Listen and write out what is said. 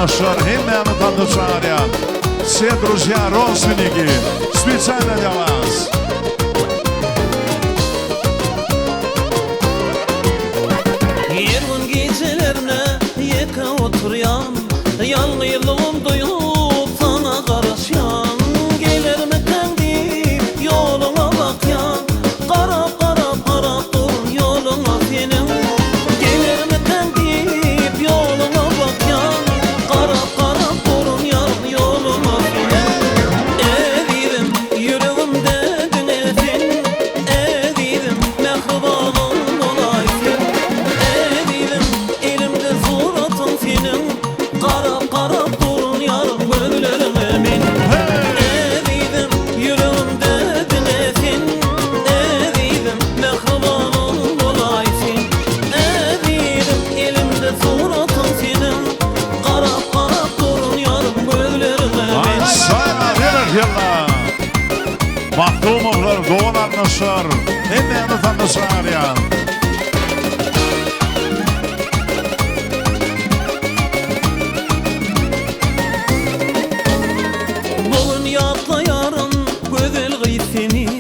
нашар, химмяны танцаря. Все друзья, родственники, специально для вас. Yergun gecelerine yeka oturuyan, yalnızlığım duyup sana karışyan. Gelir mi kendi yoluna bakyan, karap karap karap dur yoluna senin. Gelir mi kendi yoluna bakyan, karap karap durun yarın yoluna senin. Evirim yüreğimde dünesin, evirim mehribanım olaysın. Evirim elimde suratın senin, karap karap durun yarın gönüllerim emin. Evirim yüreğimde dünesin, evirim mehribanım olaysın. Evirim elimde suratın senin, karap karap durun yarın gönüllerim emin. Sayma verir yılla. Mahtumovlar, Doğan Arnaşar, himmyaны tanцаря. Bugün yapla yarın güzel gıyseni,